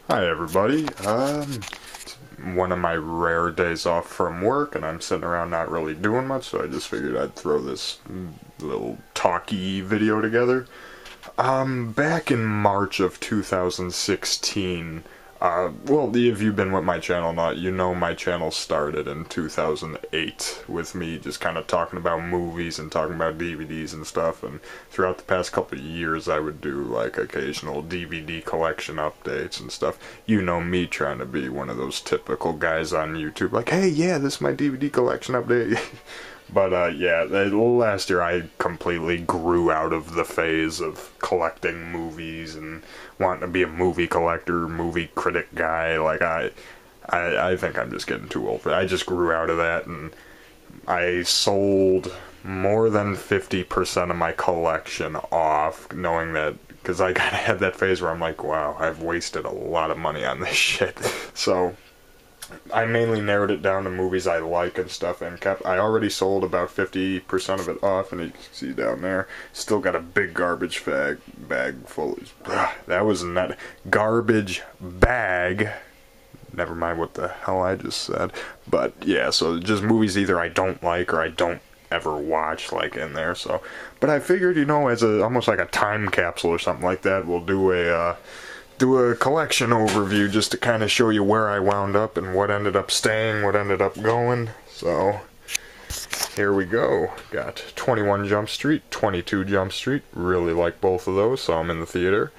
Hi everybody. One of my rare days off from work, and I'm sitting around not really doing much, so I just figured I'd throw this little talky video together. Back in March of 2016, well, if you've been with my channel not, you know my channel started in 2008 with me just kind of talking about movies and talking about DVDs and stuff, and throughout the past couple of years I would do like occasional DVD collection updates and stuff. You know me trying to be one of those typical guys on YouTube, like, hey, yeah, this is my DVD collection update. But yeah, last year I completely grew out of the phase of collecting movies and wanting to be a movie collector, movie critic guy. Like, I think I'm just getting too old for that. I just grew out of that, and I sold more than 50% of my collection off, knowing that, because I kind of had that phase where I'm like, wow, I've wasted a lot of money on this shit. So I mainly narrowed it down to movies I like and stuff, and I already sold about 50% of it off, and you can see down there, still got a big garbage bag full of, that was not garbage bag, never mind what the hell I just said, but yeah, so just movies either I don't like or I don't ever watch, like, in there. So, but I figured, you know, as almost like a time capsule or something like that, we'll do a collection overview just to kind of show you where I wound up and what ended up staying, what ended up going. So here we go. Got 21 Jump Street, 22 Jump Street. Really like both of those, so I'm in the theater.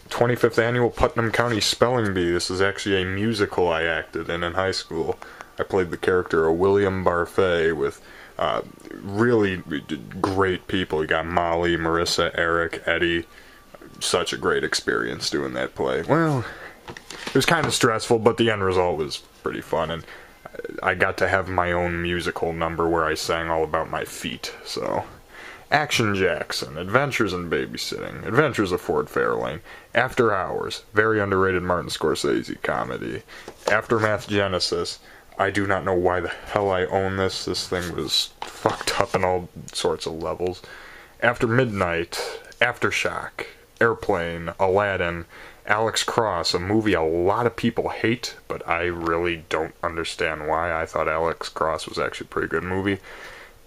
25th Annual Putnam County Spelling Bee. This is actually a musical I acted in high school. I played the character of William Barfay with really great people. You got Molly, Marissa, Eric, Eddie. Such a great experience doing that play. Well, it was kind of stressful, but the end result was pretty fun, and I got to have my own musical number where I sang all about my feet. So, Action Jackson, Adventures in Babysitting, Adventures of Ford Fairlane, After Hours, very underrated Martin Scorsese comedy, Aftermath Genesis. I do not know why the hell I own this. This thing was fucked up in all sorts of levels. After Midnight, Aftershock, Airplane, Aladdin, Alex Cross, a movie a lot of people hate, but I really don't understand why. I thought Alex Cross was actually a pretty good movie.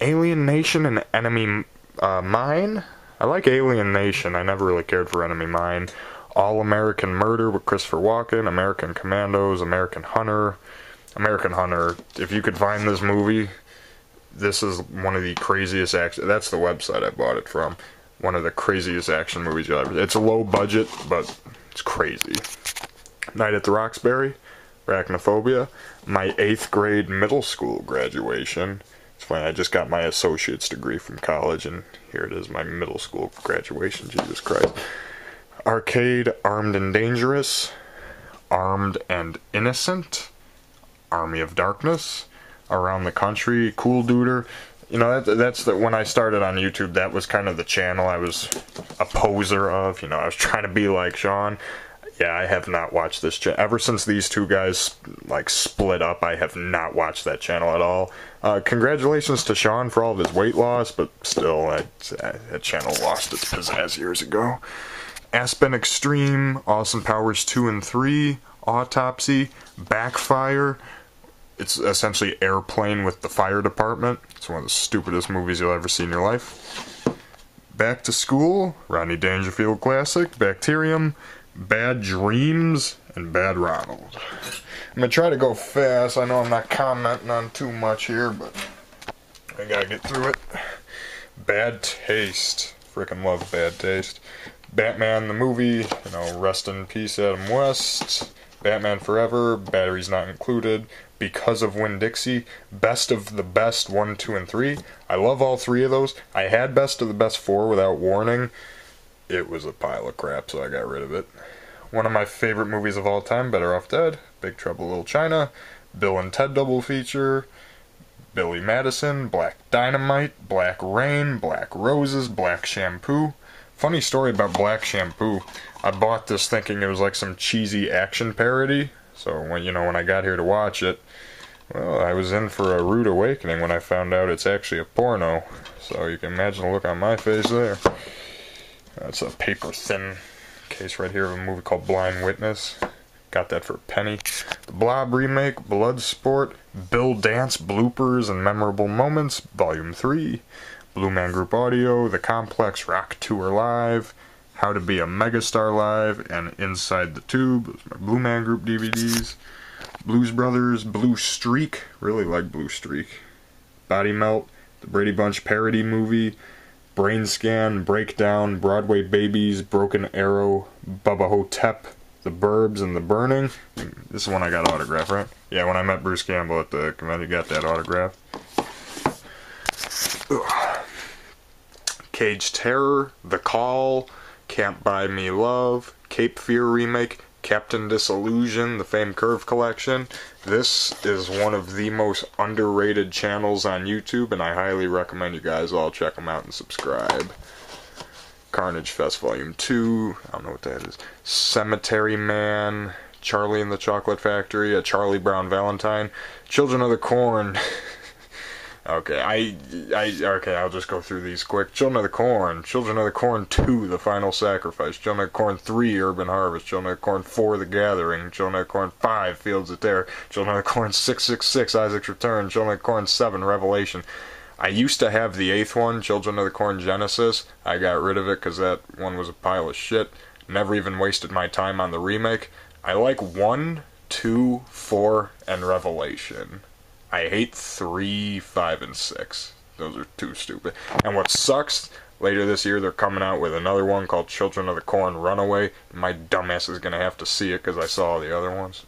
Alien Nation and Enemy Mine. I like Alien Nation. I never really cared for Enemy Mine. All American Murder with Christopher Walken, American Commandos, American Hunter. American Hunter, if you could find this movie, this is one of the craziest action. That's the website I bought it from. One of the craziest action movies you'll ever. It's a low budget, but it's crazy. Night at the Roxbury, Arachnophobia, my 8th grade middle school graduation. It's funny, I just got my associate's degree from college, and here it is, my middle school graduation, Jesus Christ. Arcade, Armed and Dangerous, Armed and Innocent, Army of Darkness, Around the Country, Cool Duder. You know, that's when I started on YouTube, that was kind of the channel I was a poser of. You know, I was trying to be like Sean. Yeah, I have not watched this channel. Ever since these two guys, like, split up, I have not watched that channel at all. Congratulations to Sean for all of his weight loss, but still, that channel lost its pizzazz years ago. Aspen Extreme, Awesome Powers 2 and 3, Autopsy, Backfire. It's essentially Airplane with the fire department. It's one of the stupidest movies you'll ever see in your life. Back to School, Rodney Dangerfield classic, Bacterium, Bad Dreams, and Bad Ronald. I'm going to try to go fast. I know I'm not commenting on too much here, but I gotta get through it. Bad Taste. Freaking love Bad Taste. Batman the movie, you know, rest in peace Adam West. Batman Forever, Batteries Not Included, Because of Winn-Dixie, Best of the Best 1, 2, and 3. I love all three of those. I had Best of the Best 4 without warning. It was a pile of crap, so I got rid of it. One of my favorite movies of all time, Better Off Dead, Big Trouble in Little China, Bill and Ted Double Feature, Billy Madison, Black Dynamite, Black Rain, Black Roses, Black Shampoo. Funny story about Black Shampoo. I bought this thinking it was like some cheesy action parody. So when I got here to watch it, well, I was in for a rude awakening when I found out it's actually a porno. So you can imagine the look on my face there. That's a paper thin case right here of a movie called Blind Witness. Got that for a penny. The Blob remake, Bloodsport, Bill Dance bloopers and memorable moments, Volume 3. Blue Man Group Audio, The Complex Rock Tour Live, How to Be a Megastar Live, and Inside the Tube. Those are my Blue Man Group DVDs. Blues Brothers, Blue Streak, really like Blue Streak. Body Melt, The Brady Bunch parody movie, Brain Scan, Breakdown, Broadway Babies, Broken Arrow, Bubba Hotep, The Burbs, and The Burning. This is one I got autographed, right? Yeah, when I met Bruce Campbell at the convention, got that autograph. Cage Terror, The Call, Can't Buy Me Love, Cape Fear remake, Captain Disillusion, the famed Curve Collection. This is one of the most underrated channels on YouTube, and I highly recommend you guys all check them out and subscribe. Carnage Fest Volume 2, I don't know what that is. Cemetery Man, Charlie and the Chocolate Factory, A Charlie Brown Valentine, Children of the Corn. Okay, okay, I'll just go through these quick. Children of the Corn 2, The Final Sacrifice, Children of the Corn 3, Urban Harvest, Children of the Corn 4, The Gathering, Children of the Corn 5, Fields of Terror, Children of the Corn 666, Isaac's Return, Children of the Corn 7, Revelation. I used to have the 8th one, Children of the Corn Genesis. I got rid of it because that one was a pile of shit. Never even wasted my time on the remake. I like 1, 2, 4, and Revelation. I hate 3, 5, and 6. Those are too stupid. And what sucks, later this year they're coming out with another one called Children of the Corn Runaway. And my dumbass is going to have to see it because I saw all the other ones.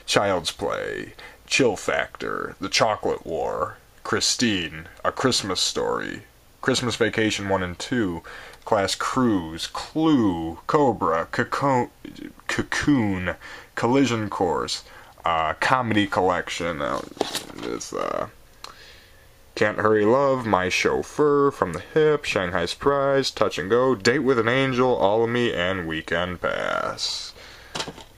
Child's Play, Chill Factor, The Chocolate War, Christine, A Christmas Story, Christmas Vacation 1 and 2, Class Cruise, Clue, Cobra, Cocoon, Collision Course, Comedy Collection, this, Can't Hurry Love, My Chauffeur, From the Hip, Shanghai Surprise, Touch and Go, Date with an Angel, All of Me, and Weekend Pass.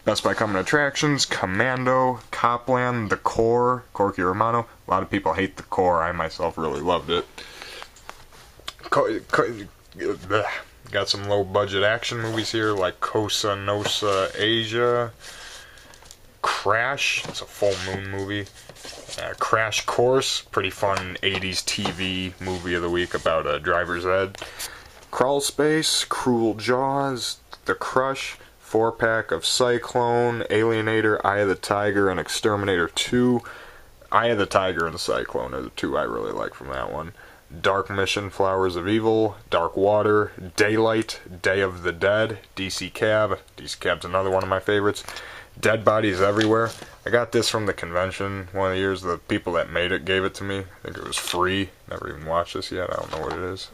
Best Buy Coming Attractions, Commando, Copland, The Core, Corky Romano. A lot of people hate The Core, I myself really loved it. Got some low budget action movies here like Cosa Nostra Asia, Crash, it's a full moon movie. Crash Course, pretty fun 80s TV movie of the week about a driver's ed. Crawl Space, Cruel Jaws, The Crush, 4-pack of Cyclone, Alienator, Eye of the Tiger, and Exterminator 2. Eye of the Tiger and Cyclone are the two I really like from that one. Dark Mission, Flowers of Evil, Dark Water, Daylight, Day of the Dead, DC Cab. DC Cab's another one of my favorites. Dead Bodies Everywhere. I got this from the convention one of the years. The people that made it gave it to me. I think it was free. Never even watched this yet. I don't know what it is.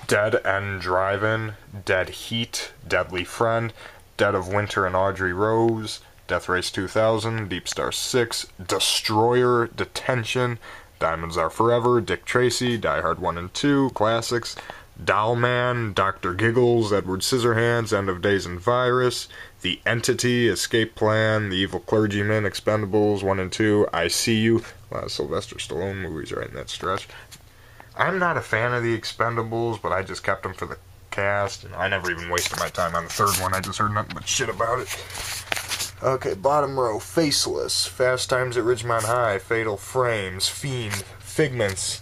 Dead End Drive-In, Dead Heat, Deadly Friend, Dead of Winter and Audrey Rose, Death Race 2000, Deep Star 6, Destroyer, Detention, Diamonds Are Forever, Dick Tracy, Die Hard 1 and 2, Classics, Dollman, Dr. Giggles, Edward Scissorhands, End of Days and Virus, The Entity, Escape Plan, The Evil Clergyman, Expendables 1 and 2, I See You. A lot of Sylvester Stallone movies right in that stretch. I'm not a fan of the Expendables, but I just kept them for the cast. I never even wasted my time on the third one. I just heard nothing but shit about it. Okay, bottom row, Faceless, Fast Times at Ridgemont High, Fatal Frames, Fiend, Figments.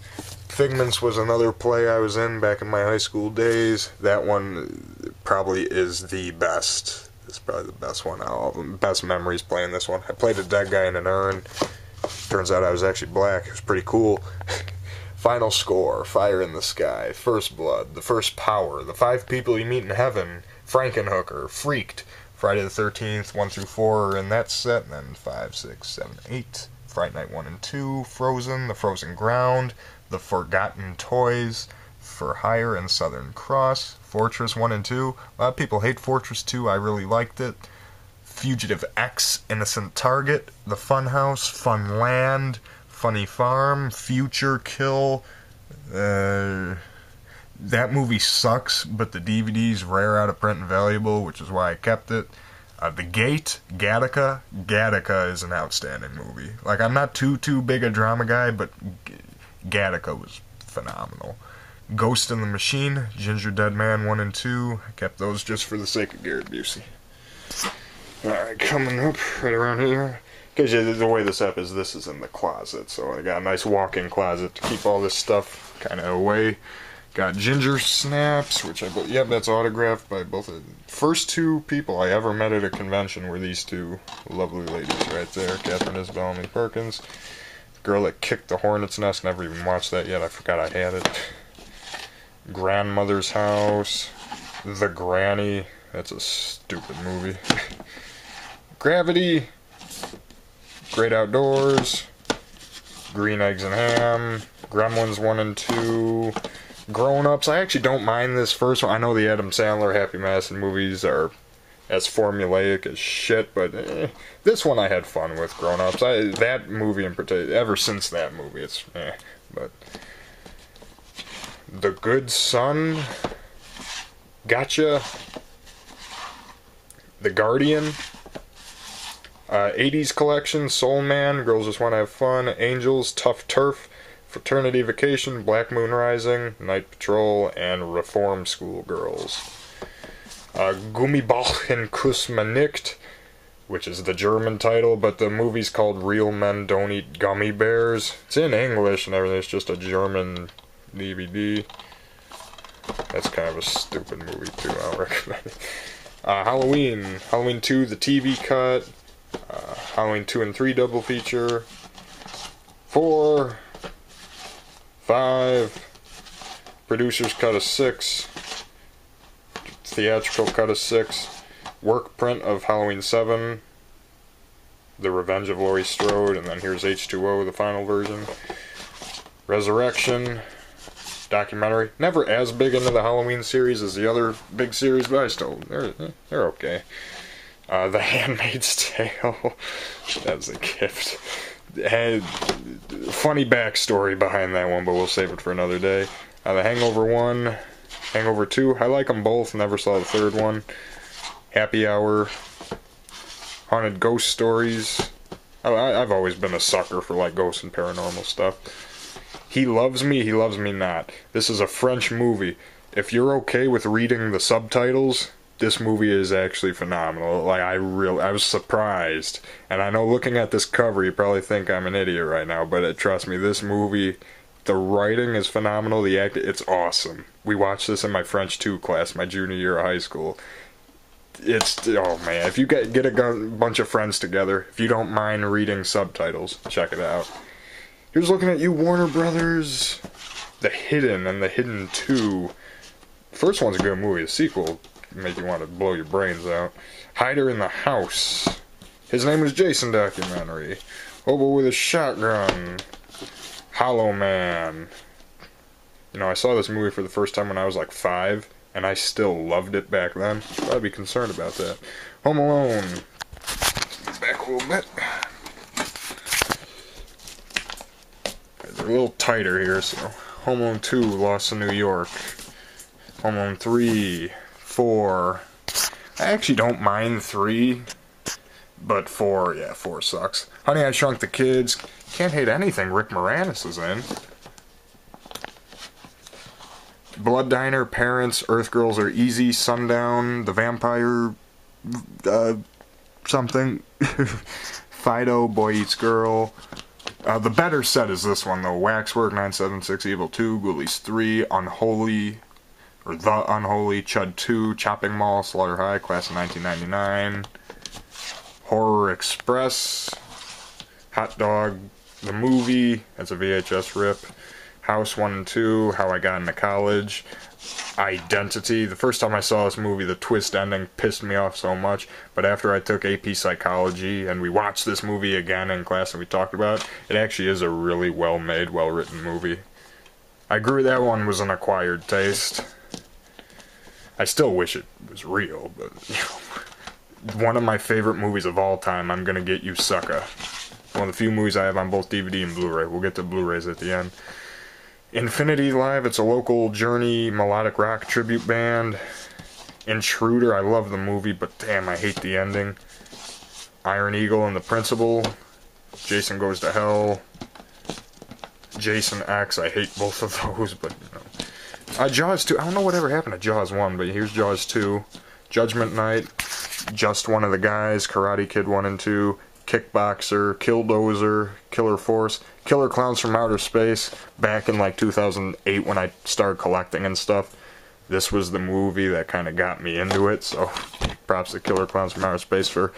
Figments was another play I was in back in my high school days. That one probably is the best. It's probably the best one out of all of them. Best memories playing this one. I played a dead guy in an urn. Turns out I was actually black. It was pretty cool. Final Score, Fire in the Sky, First Blood, The First Power, The Five People You Meet in Heaven, Frankenhooker, Freaked, Friday the 13th, 1 through 4 are in that set, and then 5, 6, 7, 8, Fright Night 1 and 2, Frozen, The Frozen Ground, The Forgotten Toys, For Hire and Southern Cross, Fortress 1 and 2. A lot of people hate Fortress 2, I really liked it. Fugitive X, Innocent Target, The Funhouse, Fun Land, Funny Farm, Future Kill. That movie sucks, but the DVD's rare, out of print, and valuable, which is why I kept it. The Gate, Gattaca. Gattaca is an outstanding movie. Like, I'm not too big a drama guy, but Gattaca was phenomenal. Ghost in the Machine, Ginger Dead Man 1 and 2. I kept those just for the sake of Garrett Busey. Alright, coming up right around here. Because the way this up is, this is in the closet, so I got a nice walk-in closet to keep all this stuff kind of away. Got Ginger Snaps, which I believe, yep, that's autographed by both the first two people I ever met at a convention were these two lovely ladies right there, Catherine Isabel and Lee Perkins. The girl that kicked the hornet's nest, never even watched that yet, I forgot I had it. Grandmother's House, The Granny, that's a stupid movie. Gravity, Great Outdoors, Green Eggs and Ham, Gremlins 1 and 2, Grown Ups. I actually don't mind this first one. I know the Adam Sandler, Happy Madison movies are as formulaic as shit, but this one I had fun with, Grown Ups. That movie in particular, ever since that movie, it's but The Good Son, Gotcha, The Guardian, 80s Collection, Soul Man, Girls Just Want to Have Fun, Angels, Tough Turf, Fraternity Vacation, Black Moon Rising, Night Patrol, and Reform School Girls. Gummibärchen Kuss mir nicht, which is the German title, but the movie's called Real Men Don't Eat Gummy Bears. It's in English and everything, it's just a German DVD. That's kind of a stupid movie too, I don't recommend it. Halloween 2, the TV cut, Halloween 2 and 3 double feature, 4, 5, producer's cut of 6, theatrical cut of 6, work print of Halloween 7, The Revenge of Laurie Strode, and then here's H2O, the final version, Resurrection, documentary. Never as big into the Halloween series as the other big series, but I still, they're okay. The Handmaid's Tale, that was a gift. It had funny backstory behind that one, but we'll save it for another day. The Hangover 1, Hangover 2, I like them both, never saw the third one. Happy Hour, Haunted Ghost Stories. I've always been a sucker for like ghosts and paranormal stuff. He Loves Me, He Loves Me Not. This is a French movie. If you're okay with reading the subtitles, this movie is actually phenomenal. Like, I was surprised. And I know looking at this cover, you probably think I'm an idiot right now, but trust me, this movie, the writing is phenomenal, the acting, it's awesome. We watched this in my French 2 class, my junior year of high school. It's, oh man, if you get a bunch of friends together, if you don't mind reading subtitles, check it out. Here's looking at you, Warner Brothers. The Hidden and The Hidden 2. First one's a good movie, the sequel make you want to blow your brains out. Hider in the House. His Name Was Jason documentary. Hobo with a Shotgun. Hollow Man. You know, I saw this movie for the first time when I was like 5, and I still loved it back then. So I'd be concerned about that. Home Alone. Back a little bit. They're a little tighter here, so Home Alone 2, Lost in New York. Home Alone 3, 4. I actually don't mind 3, but 4, yeah, 4 sucks. Honey, I Shrunk the Kids. Can't hate anything Rick Moranis is in. Blood Diner, Parents, Earth Girls Are Easy, Sundown, The Vampire, something. Fido, Boy Eats Girl. The better set is this one, though. Waxwork, 976, Evil 2, Ghoulies 3, Unholy, or The Unholy, Chud 2, Chopping Mall, Slaughter High, Class of 1999, Horror Express, Hot Dog, The Movie, that's a VHS rip, House 1 and 2, How I Got Into College, Identity. The first time I saw this movie, the twist ending pissed me off so much, but after I took AP Psychology and we watched this movie again in class and we talked about it, it actually is a really well-made, well-written movie. I agree that one was an acquired taste. I still wish it was real, but, you know, one of my favorite movies of all time, I'm Gonna Get You Sucker. One of the few movies I have on both DVD and Blu-ray. We'll get to Blu-rays at the end. Infinity Live, it's a local Journey melodic rock tribute band. Intruder, I love the movie, but damn, I hate the ending. Iron Eagle and the Principal. Jason Goes to Hell. Jason X, I hate both of those, but you know. Jaws 2. I don't know whatever happened to Jaws 1, but here's Jaws 2. Judgment Night. Just One of the Guys. Karate Kid 1 and 2. Kickboxer. Killdozer. Killer Force. Killer Clowns from Outer Space. Back in like 2008 when I started collecting and stuff. This was the movie that kind of got me into it, so props to Killer Clowns from Outer Space for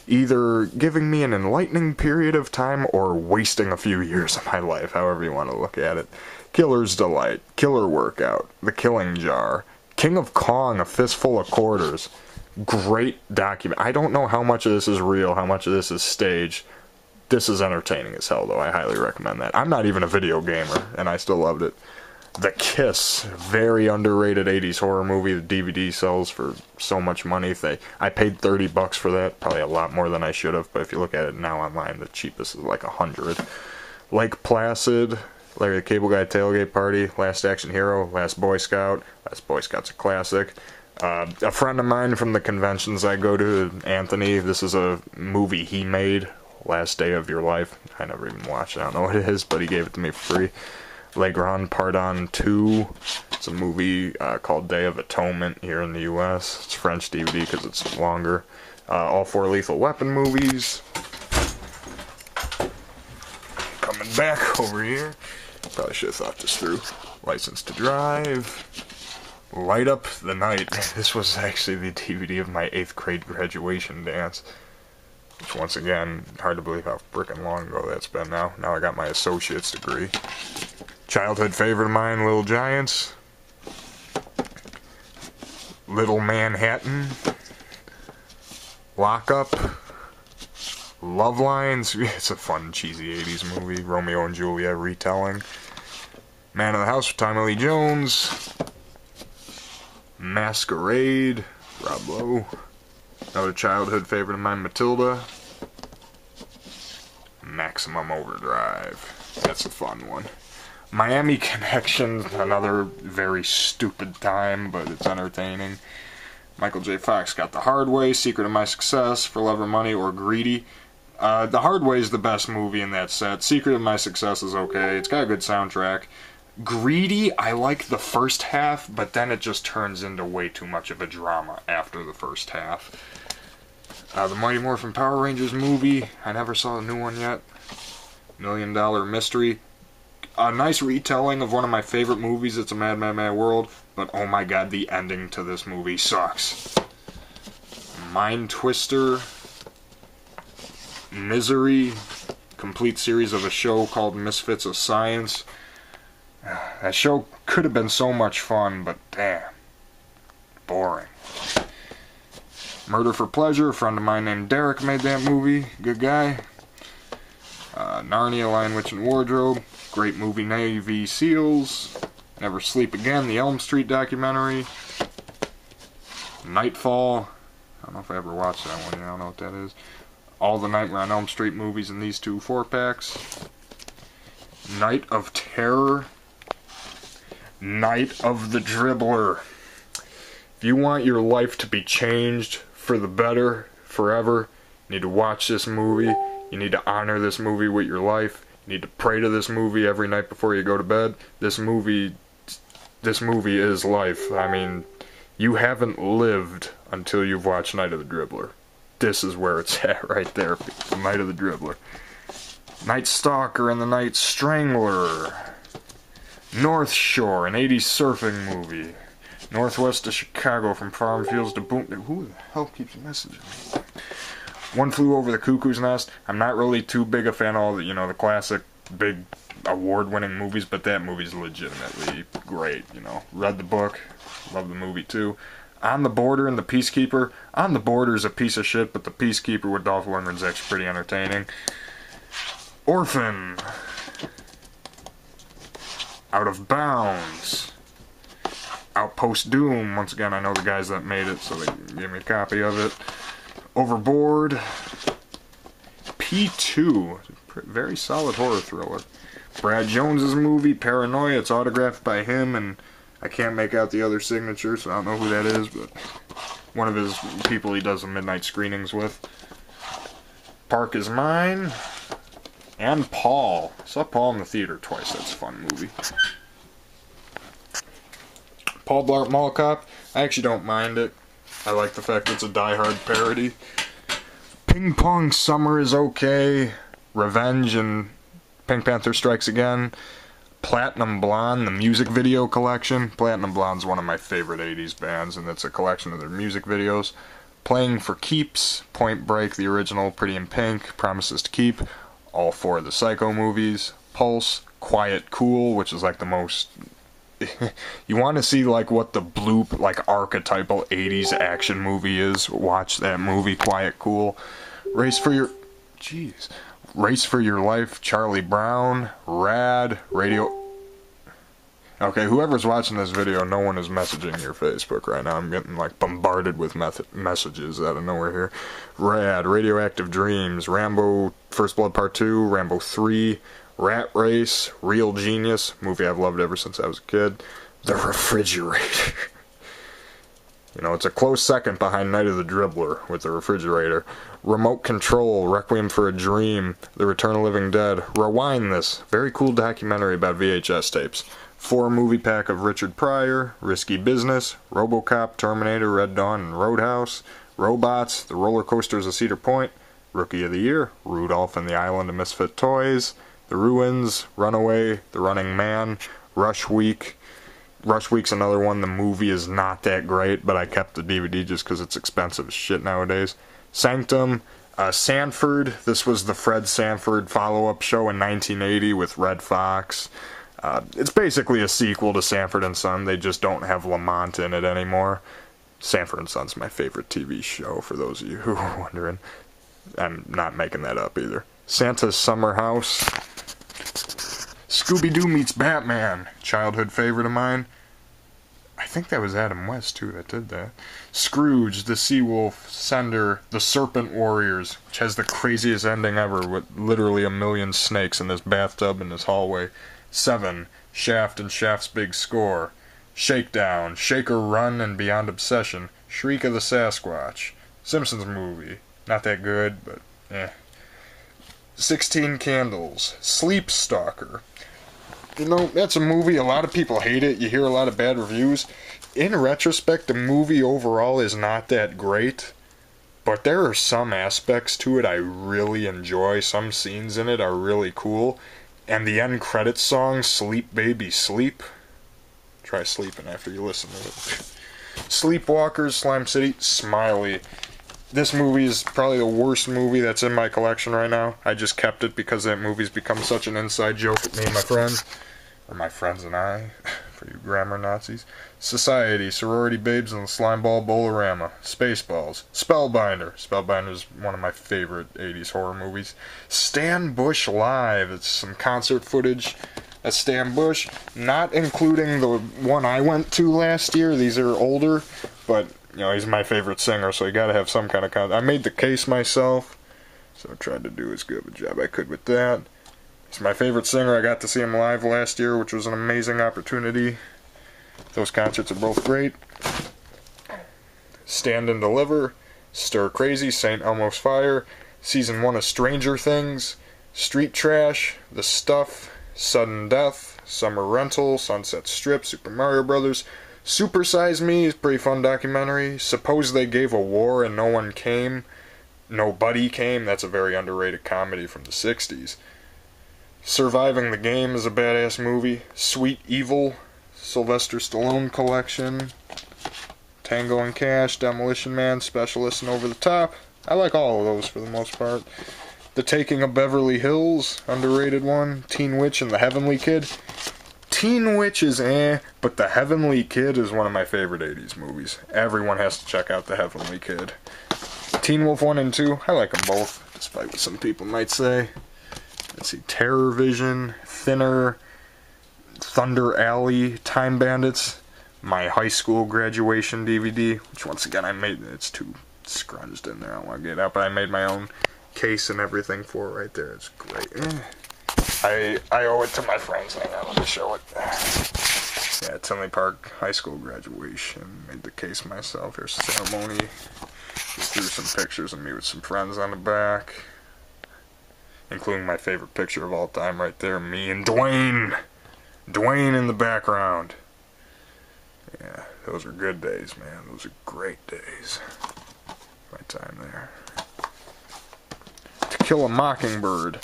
either giving me an enlightening period of time or wasting a few years of my life, however you want to look at it. Killer's Delight, Killer Workout, The Killing Jar, King of Kong, A Fistful of Quarters. Great document. I don't know how much of this is real, how much of this is staged. This is entertaining as hell, though. I highly recommend that. I'm not even a video gamer, and I still loved it. The Kiss, very underrated 80s horror movie. The DVD sells for so much money. I paid $30 for that, probably a lot more than I should have, but if you look at it now online, the cheapest is like $100. Lake Placid, Larry the Cable Guy Tailgate Party, Last Action Hero, Last Boy Scout. Last Boy Scout's a classic. A friend of mine from the conventions I go to, Anthony, this is a movie he made, Last Day of Your Life. I never even watched it, I don't know what it is, but he gave it to me for free. Le Grand Pardon 2. It's a movie called Day of Atonement here in the U.S. It's French DVD because it's longer. All 4 Lethal Weapon movies. Coming back over here. Probably should have thought this through. License to Drive. Light Up the Night. This was actually the DVD of my 8th grade graduation dance. Which, once again, hard to believe how frickin' long ago that's been now. Now I got my associate's degree. Childhood favorite of mine, Little Giants. Little Manhattan. Lock Up. Love Lines. It's a fun, cheesy 80s movie. Romeo and Juliet retelling. Man of the House with Tommy Lee Jones. Masquerade. Rob Lowe. Another childhood favorite of mine, Matilda. Maximum Overdrive. That's a fun one. Miami Connection, another very stupid time, but it's entertaining. Michael J. Fox got The Hard Way, Secret of My Success, For Love or Money, or Greedy. The Hard Way is the best movie in that set. Secret of My Success is okay. It's got a good soundtrack. Greedy, I like the first half, but then it just turns into way too much of a drama after the first half. The Mighty Morphin Power Rangers movie, I never saw the new one yet. $1 Million Mystery. A nice retelling of one of my favorite movies, It's a Mad, Mad, Mad World, but oh my god, the ending to this movie sucks. Mind Twister. Misery. Complete series of a show called Misfits of Science. That show could have been so much fun, but damn. Boring. Murder for Pleasure, a friend of mine named Derek made that movie. Good guy. Narnia, Lion, Witch, and Wardrobe. Great movie, Navy SEALs. Never Sleep Again, the Elm Street documentary. Nightfall. I don't know if I ever watched that one. I don't know what that is. All the Nightmare on Elm Street movies in these 2 4-packs. Night of Terror. Night of the Dribbler. If you want your life to be changed for the better forever, you need to watch this movie. You need to honor this movie with your life. You need to pray to this movie every night before you go to bed. This movie is life. I mean, you haven't lived until you've watched Night of the Dribbler. This is where it's at right there. The Night of the Dribbler. Night Stalker and the Night Strangler. North Shore, an 80s surfing movie. Northwest of Chicago, from farm fields to boom. Who the hell keeps messaging me? One Flew Over the Cuckoo's Nest. I'm not really too big a fan of all the, the classic big award-winning movies, but that movie's legitimately great, Read the book, love the movie too. On the Border and The Peacekeeper. On the Border is a piece of shit, but The Peacekeeper with Dolph Lundgren's actually pretty entertaining. Orphan. Out of Bounds. Outpost Doom. Once again, I know the guys that made it, so they gave me a copy of it. Overboard. P2. Very solid horror thriller. Brad Jones's movie, Paranoia. It's autographed by him, and I can't make out the other signature, so I don't know who that is, but one of his people he does the midnight screenings with. Park Is Mine. And Paul. I saw Paul in the theater twice. That's a fun movie. Paul Blart Mall Cop. I actually don't mind it. I like the fact it's a Die Hard parody. Ping Pong Summer is okay. Revenge and Pink Panther Strikes Again. Platinum Blonde, the music video collection. Platinum Blonde's one of my favorite 80s bands, and it's a collection of their music videos. Playing for Keeps, Point Break, the original, Pretty in Pink, Promises to Keep, all four of the Psycho movies. Pulse, Quiet Cool, which is like the most... you want to see like what the like archetypal 80s action movie is, watch that movie, Quiet Cool. Race for Your Life, Charlie Brown, Rad, Radio... Okay, whoever's watching this video, no one is messaging your Facebook right now. I'm getting like bombarded with messages out of nowhere here. Rad, Radioactive Dreams, Rambo First Blood Part 2, Rambo 3, Rat Race, Real Genius, movie I've loved ever since I was a kid. The Refrigerator. You know, it's a close second behind Night of the Dribbler with The Refrigerator. Remote Control, Requiem for a Dream, The Return of the Living Dead. Rewind This, very cool documentary about VHS tapes. 4-movie pack of Richard Pryor, Risky Business, RoboCop, Terminator, Red Dawn, and Roadhouse. Robots, The Roller Coasters of Cedar Point. Rookie of the Year, Rudolph and the Island of Misfit Toys. The Ruins, Runaway, The Running Man, Rush Week. Rush Week's another one. The movie is not that great, but I kept the DVD just because it's expensive as shit nowadays. Sanctum, Sanford. This was the Fred Sanford follow-up show in 1980 with Red Fox. It's basically a sequel to Sanford and Son. They just don't have Lamont in it anymore. Sanford and Son's my favorite TV show, for those of you who are wondering. I'm not making that up either. Santa's Summer House. Scooby-Doo meets Batman, childhood favorite of mine. I think that was Adam West, too, that did that. Scrooge, The Seawolf, Sender, The Serpent Warriors, which has the craziest ending ever with literally 1,000,000 snakes in this bathtub in this hallway. 7, Shaft and Shaft's Big Score. Shakedown, Shaker Run and Beyond Obsession, Shriek of the Sasquatch. Simpsons movie, not that good, but eh. 16 Candles, Sleep Stalker. You know, that's a movie, a lot of people hate it, you hear a lot of bad reviews. In retrospect, the movie overall is not that great, but there are some aspects to it I really enjoy. Some scenes in it are really cool, and the end credits song, Sleep Baby Sleep. Try sleeping after you listen to it. Sleepwalkers, Slime City, Smiley. This movie is probably the worst movie that's in my collection right now. I just kept it because that movie's become such an inside joke with me and my friends. Or my friends and I, for you grammar Nazis. Society, Sorority Babes and the Slimeball Bolorama. Spaceballs. Spellbinder. Spellbinder is one of my favorite 80s horror movies. Stan Bush Live. It's some concert footage at Stan Bush. Not including the one I went to last year. These are older, but... you know, he's my favorite singer, so you gotta have some kind of content. I made the case myself, so I tried to do as good of a job I could with that. He's my favorite singer. I got to see him live last year, which was an amazing opportunity. Those concerts are both great. Stand and Deliver, Stir Crazy, St. Elmo's Fire, Season 1 of Stranger Things, Street Trash, The Stuff, Sudden Death, Summer Rental, Sunset Strip, Super Mario Brothers, Super Size Me is a pretty fun documentary. Suppose They Gave a War and No One Came. Nobody Came. That's a very underrated comedy from the 60s. Surviving the Game is a badass movie. Sweet Evil, Sylvester Stallone Collection. Tango and Cash, Demolition Man, Specialist, and Over the Top. I like all of those for the most part. The Taking of Beverly Hills, underrated one. Teen Witch and the Heavenly Kid. Teen Witch is but The Heavenly Kid is one of my favorite 80s movies. Everyone has to check out The Heavenly Kid. Teen Wolf 1 and 2, I like them both, despite what some people might say. Let's see, Terror Vision, Thinner, Thunder Alley, Time Bandits, my high school graduation DVD, which once again I made, it's too scrunched in there, I don't want to get it out, but I made my own case and everything for it right there. It's great. I owe it to my friends. Hang on, let me show it. Yeah, Tinley Park High School graduation. Made the case myself. Here's the ceremony. Just threw some pictures of me with some friends on the back. Including my favorite picture of all time right there. Me and Dwayne. Dwayne in the background. Yeah, those are good days, man. Those are great days. My time there. To Kill a Mockingbird.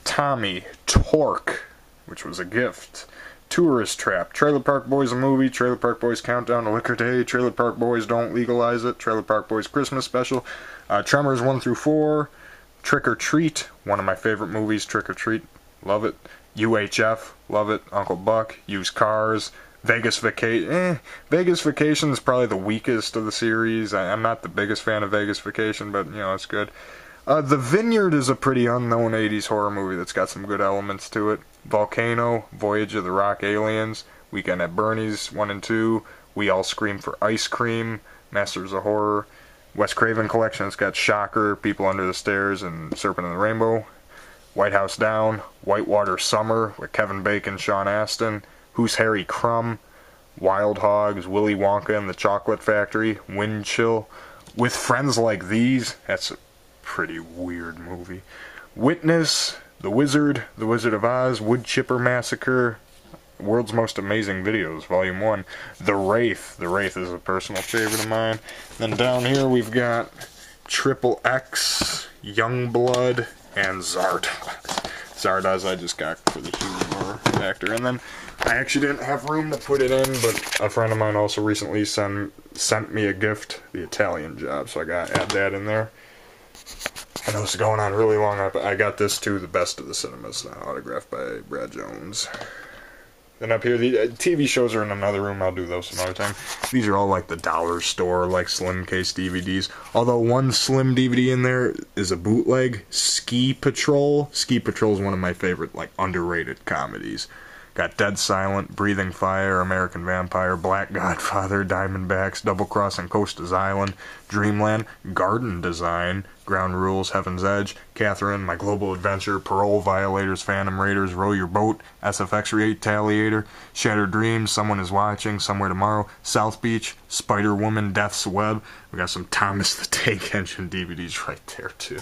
Tommy. Torque, which was a gift. Tourist Trap. Trailer Park Boys a movie. Trailer Park Boys Countdown to Liquidated. Trailer Park Boys Don't Legalize It. Trailer Park Boys Christmas Special. Tremors 1 through 4. Trick or Treat. One of my favorite movies, Trick or Treat. Love it. UHF. Love it. Uncle Buck. Used Cars. Vegas Vacation. Vegas Vacation is probably the weakest of the series. I'm not the biggest fan of Vegas Vacation, but, you know, it's good. The Vineyard is a pretty unknown 80s horror movie that's got some good elements to it. Volcano, Voyage of the Rock Aliens, Weekend at Bernie's 1 and 2, We All Scream for Ice Cream, Masters of Horror, Wes Craven Collection, it's got Shocker, People Under the Stairs, and Serpent and the Rainbow, White House Down, Whitewater Summer with Kevin Bacon, Sean Astin, Who's Harry Crumb, Wild Hogs, Willy Wonka and the Chocolate Factory, Wind Chill, With Friends Like These, that's a pretty weird movie, Witness, The Wizard of Oz, Wood Chipper Massacre, World's Most Amazing Videos, Volume 1, The Wraith is a personal favorite of mine. Then down here we've got Triple X, Youngblood, and Zardoz. Zardoz I just got for the humor factor. And then I actually didn't have room to put it in, but a friend of mine also recently sent me a gift, The Italian Job, so I got to add that in there. I know it's going on really long. I got this too, The Best of the Cinemas, autographed by Brad Jones. Then up here, the TV shows are in another room. I'll do those another time. These are all like the dollar store, like slim case DVDs. Although one slim DVD in there is a bootleg, Ski Patrol. Ski Patrol is one of my favorite, like, underrated comedies. Got Dead Silent, Breathing Fire, American Vampire, Black Godfather, Diamondbacks, Double Crossing Costa's Island, Dreamland, Garden Design, Ground Rules, Heaven's Edge, Catherine, My Global Adventure, Parole Violators, Phantom Raiders, Row Your Boat, SFX Retaliator, Shattered Dreams, Someone Is Watching, Somewhere Tomorrow, South Beach, Spider-Woman, Death's Web. We got some Thomas the Tank Engine DVDs right there too.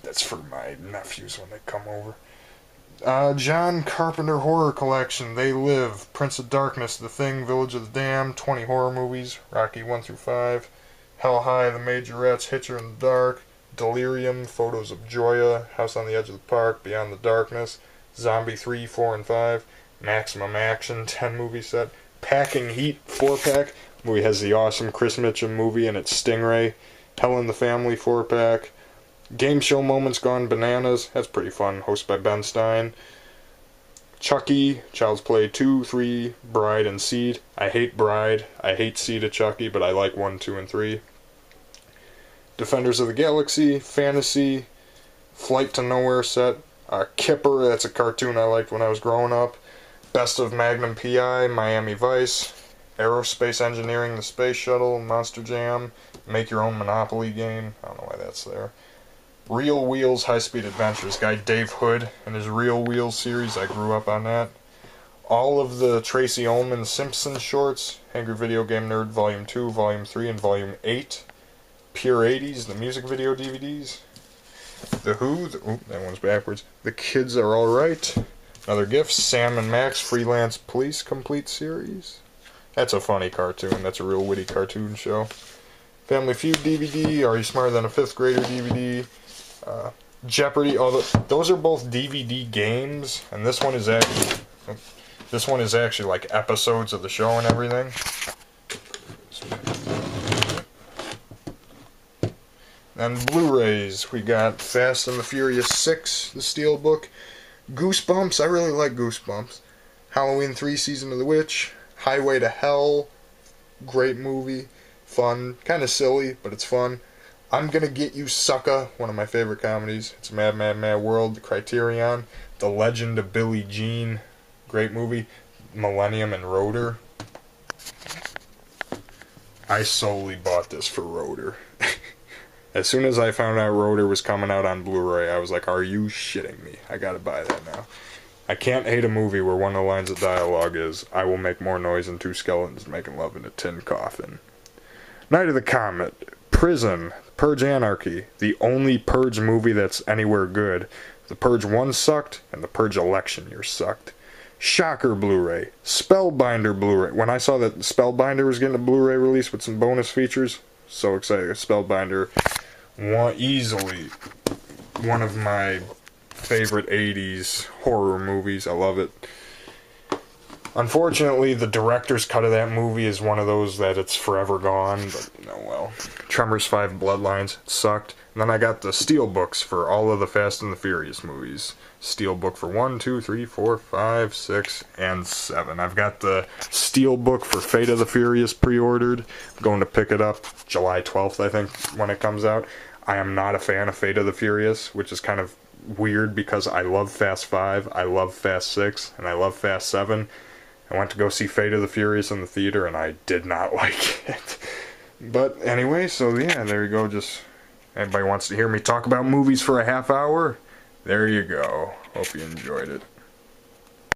That's for my nephews when they come over. John Carpenter Horror Collection, They Live, Prince of Darkness, The Thing, Village of the Damned, 20 horror movies, Rocky 1 through 5, Hell High, The Majorettes, Hitcher in the Dark, Delirium, Photos of Joya, House on the Edge of the Park, Beyond the Darkness, Zombie 3, 4, and 5, Maximum Action, 10 movie set, Packing Heat, 4-pack, movie has the awesome Chris Mitchum movie and it's Stingray, Hell in the Family, 4-pack, Game Show Moments Gone Bananas, that's pretty fun, hosted by Ben Stein. Chucky, Child's Play 2, 3, Bride and Seed. I hate Bride, I hate Seed of Chucky, but I like 1, 2, and 3. Defenders of the Galaxy, Fantasy, Flight to Nowhere set. Kipper, that's a cartoon I liked when I was growing up. Best of Magnum P.I., Miami Vice. Aerospace Engineering, The Space Shuttle, Monster Jam, Make Your Own Monopoly Game. I don't know why that's there. Real Wheels, High Speed Adventures, guy Dave Hood and his Real Wheels series, I grew up on that. All of the Tracy Ullman Simpsons shorts, Angry Video Game Nerd Volume 2, Volume 3, and Volume 8. Pure 80s, the music video DVDs. The Who, that one's backwards. The Kids Are Alright. Another gift, Sam and Max Freelance Police Complete Series. That's a funny cartoon, that's a real witty cartoon show. Family Feud DVD, Are You Smarter Than a 5th Grader DVD. Jeopardy, those are both DVD games, and this one is actually like episodes of the show and everything. Then Blu-rays, we got Fast and the Furious 6, the Steelbook, Goosebumps, I really like Goosebumps, Halloween 3, Season of the Witch, Highway to Hell, great movie, fun, kind of silly, but it's fun. I'm Gonna Get You Sucka, one of my favorite comedies. It's Mad, Mad, Mad World, The Criterion, The Legend of Billie Jean, great movie, Millennium and Rotor. I solely bought this for Rotor. As soon as I found out Rotor was coming out on Blu-ray, I was like, are you shitting me? I gotta buy that now. I can't hate a movie where one of the lines of dialogue is, I will make more noise than 2 skeletons making love in a tin coffin. Night of the Comet, Prison, Purge Anarchy, the only Purge movie that's anywhere good. The Purge 1 sucked, and the Purge Election Year sucked. Shocker Blu-ray, Spellbinder Blu-ray. When I saw that Spellbinder was getting a Blu-ray release with some bonus features, so excited. Spellbinder, easily one of my favorite 80s horror movies. I love it. Unfortunately, the director's cut of that movie is one of those that it's forever gone, but oh well. Tremors 5 Bloodlines, it sucked. And then I got the steelbooks for all of the Fast and the Furious movies. Steelbook for 1, 2, 3, 4, 5, 6, and 7. I've got the steelbook for Fate of the Furious pre-ordered. I'm going to pick it up July 12th, I think, when it comes out. I am not a fan of Fate of the Furious, which is kind of weird because I love Fast 5, I love Fast 6, and I love Fast 7. I went to go see Fate of the Furious in the theater, and I did not like it. But anyway, so yeah, there you go. Just anybody wants to hear me talk about movies for a half hour? There you go. Hope you enjoyed it.